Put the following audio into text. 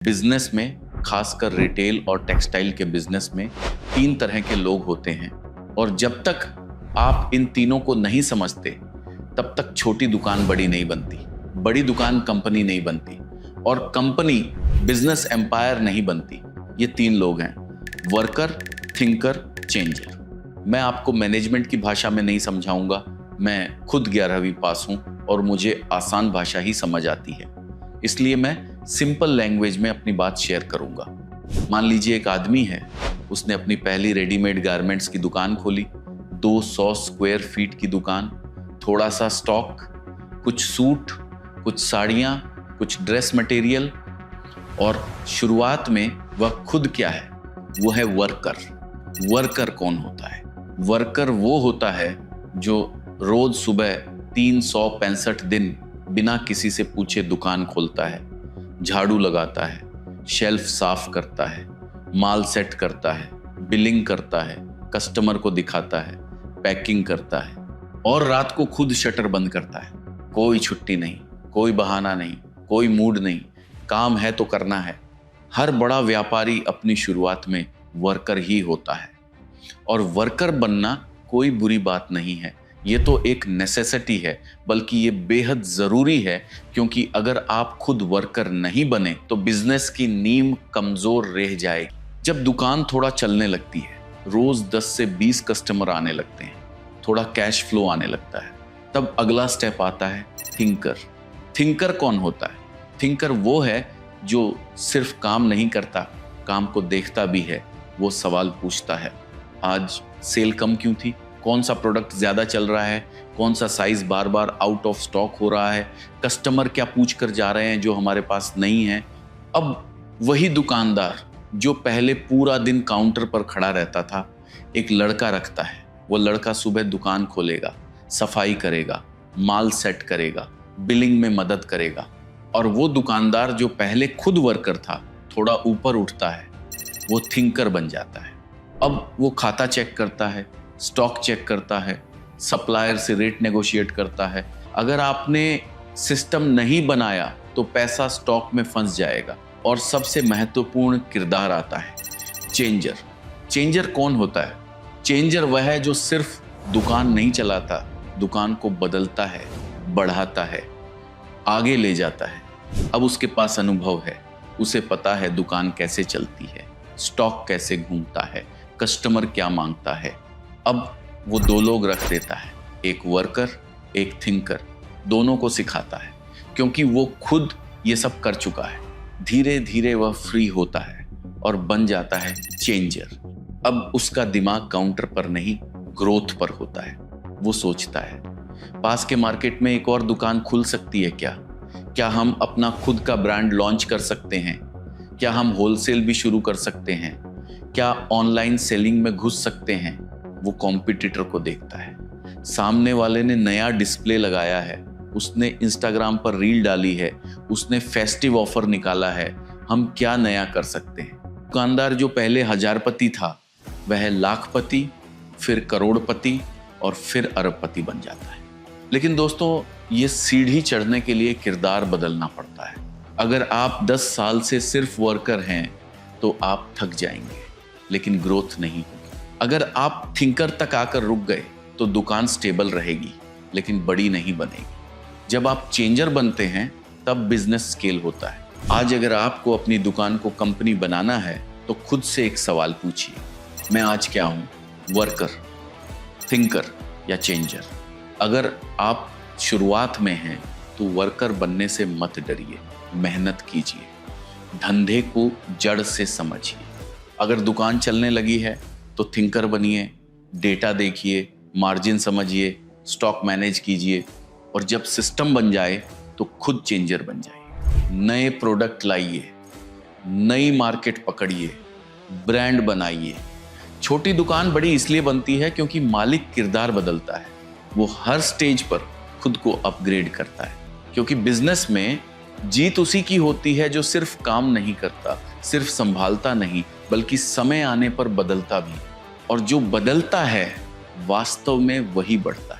Business में, खासकर retail और टेक्सटाइल के बिजनेस में 3 तरह के लोग होते हैं और जब तक आप इन तीनों को नहीं समझते तब तक छोटी दुकान बड़ी नहीं बनती, बड़ी दुकान कंपनी नहीं बनती और कंपनी बिजनेस एम्पायर नहीं बनती। ये 3 लोग हैं, वर्कर, थिंकर, चेंजर। मैं आपको मैनेजमेंट की भाषा में नहीं समझाऊंगा, मैं खुद 11वीं पास हूं और मुझे आसान भाषा ही समझ आती है, इसलिए मैं सिंपल लैंग्वेज में अपनी बात शेयर करूंगा। मान लीजिए एक आदमी है, उसने अपनी पहली रेडीमेड गारमेंट्स की दुकान खोली, 200 स्क्वायर फीट की दुकान, थोड़ा सा स्टॉक, कुछ सूट, कुछ साड़ियां, कुछ ड्रेस मटेरियल और शुरुआत में वह खुद क्या है? वो है वर्कर। वर्कर कौन होता है? वर्कर वो होता है जो रोज सुबह 365 दिन बिना किसी से पूछे दुकान खोलता है, झाड़ू लगाता है, शेल्फ साफ करता है, माल सेट करता है, बिलिंग करता है, कस्टमर को दिखाता है, पैकिंग करता है और रात को खुद शटर बंद करता है। कोई छुट्टी नहीं, कोई बहाना नहीं, कोई मूड नहीं, काम है तो करना है। हर बड़ा व्यापारी अपनी शुरुआत में वर्कर ही होता है और वर्कर बनना कोई बुरी बात नहीं है, ये तो एक नेसेसिटी है, बल्कि ये बेहद ज़रूरी है, क्योंकि अगर आप खुद वर्कर नहीं बने तो बिजनेस की नींव कमज़ोर रह जाएगी। जब दुकान थोड़ा चलने लगती है, रोज़ 10 से 20 कस्टमर आने लगते हैं, थोड़ा कैश फ्लो आने लगता है, तब अगला स्टेप आता है थिंकर। थिंकर कौन होता है? थिंकर वो है जो सिर्फ काम नहीं करता, काम को देखता भी है। वो सवाल पूछता है, आज सेल कम क्यों थी? कौन सा प्रोडक्ट ज़्यादा चल रहा है? कौन सा size bar bar out of stock हो रहा है? कस्टमर क्या पूछ कर जा रहे हैं जो हमारे पास नहीं है? अब वही दुकानदार जो पहले पूरा दिन काउंटर पर खड़ा रहता था, एक लड़का रखता है। वो लड़का सुबह दुकान खोलेगा, सफाई करेगा, माल सेट करेगा, बिलिंग में मदद करेगा और वो दुकानदार जो पहले खुद वर्कर था, थोड़ा ऊपर उठता है, वो थिंकर बन जाता है। अब वो खाता चेक करता है, स्टॉक चेक करता है, सप्लायर से रेट नेगोशिएट करता है। अगर आपने सिस्टम नहीं बनाया तो पैसा स्टॉक में फंस जाएगा। और सबसे महत्वपूर्ण किरदार आता है चेंजर। चेंजर कौन होता है? चेंजर वह है जो सिर्फ दुकान नहीं चलाता, दुकान को बदलता है, बढ़ाता है, आगे ले जाता है। अब उसके पास अनुभव है, उसे पता है दुकान कैसे चलती है, स्टॉक कैसे घूमता है, कस्टमर क्या मांगता है। अब वो 2 लोग रख देता है, एक वर्कर, एक थिंकर, दोनों को सिखाता है, क्योंकि वो खुद ये सब कर चुका है। धीरे धीरे वह फ्री होता है और बन जाता है चेंजर। अब उसका दिमाग काउंटर पर नहीं, ग्रोथ पर होता है। वो सोचता है, पास के मार्केट में एक और दुकान खुल सकती है क्या? क्या हम अपना खुद का ब्रांड लॉन्च कर सकते हैं? क्या हम होलसेल भी शुरू कर सकते हैं? क्या ऑनलाइन सेलिंग में घुस सकते हैं? वो कॉम्पिटिटर को देखता है, सामने वाले ने नया डिस्प्ले लगाया है, उसने इंस्टाग्राम पर रील डाली है, उसने फेस्टिव ऑफर निकाला है, हम क्या नया कर सकते हैं? दुकानदार जो पहले हजारपति था, वह लाखपति, फिर करोड़पति और फिर अरबपति बन जाता है। लेकिन दोस्तों, ये सीढ़ी चढ़ने के लिए किरदार बदलना पड़ता है। अगर आप 10 साल से सिर्फ वर्कर हैं तो आप थक जाएंगे, लेकिन ग्रोथ नहीं होगी। अगर आप थिंकर तक आकर रुक गए तो दुकान स्टेबल रहेगी, लेकिन बड़ी नहीं बनेगी। जब आप चेंजर बनते हैं तब बिजनेस स्केल होता है। आज अगर आपको अपनी दुकान को कंपनी बनाना है तो खुद से एक सवाल पूछिए, मैं आज क्या हूँ? वर्कर, थिंकर या चेंजर? अगर आप शुरुआत में हैं तो वर्कर बनने से मत डरिए, मेहनत कीजिए, धंधे को जड़ से समझिए। अगर दुकान चलने लगी है तो थिंकर बनिए, डेटा देखिए, मार्जिन समझिए, स्टॉक मैनेज कीजिए और जब सिस्टम बन जाए तो खुद चेंजर बन जाइए। नए प्रोडक्ट लाइए, नई मार्केट पकड़िए, ब्रांड बनाइए। छोटी दुकान बड़ी इसलिए बनती है क्योंकि मालिक किरदार बदलता है, वो हर स्टेज पर खुद को अपग्रेड करता है। क्योंकि बिजनेस में जीत उसी की होती है जो सिर्फ काम नहीं करता, सिर्फ संभालता नहीं, बल्कि समय आने पर बदलता भी। और जो बदलता है वास्तव में वही बढ़ता है।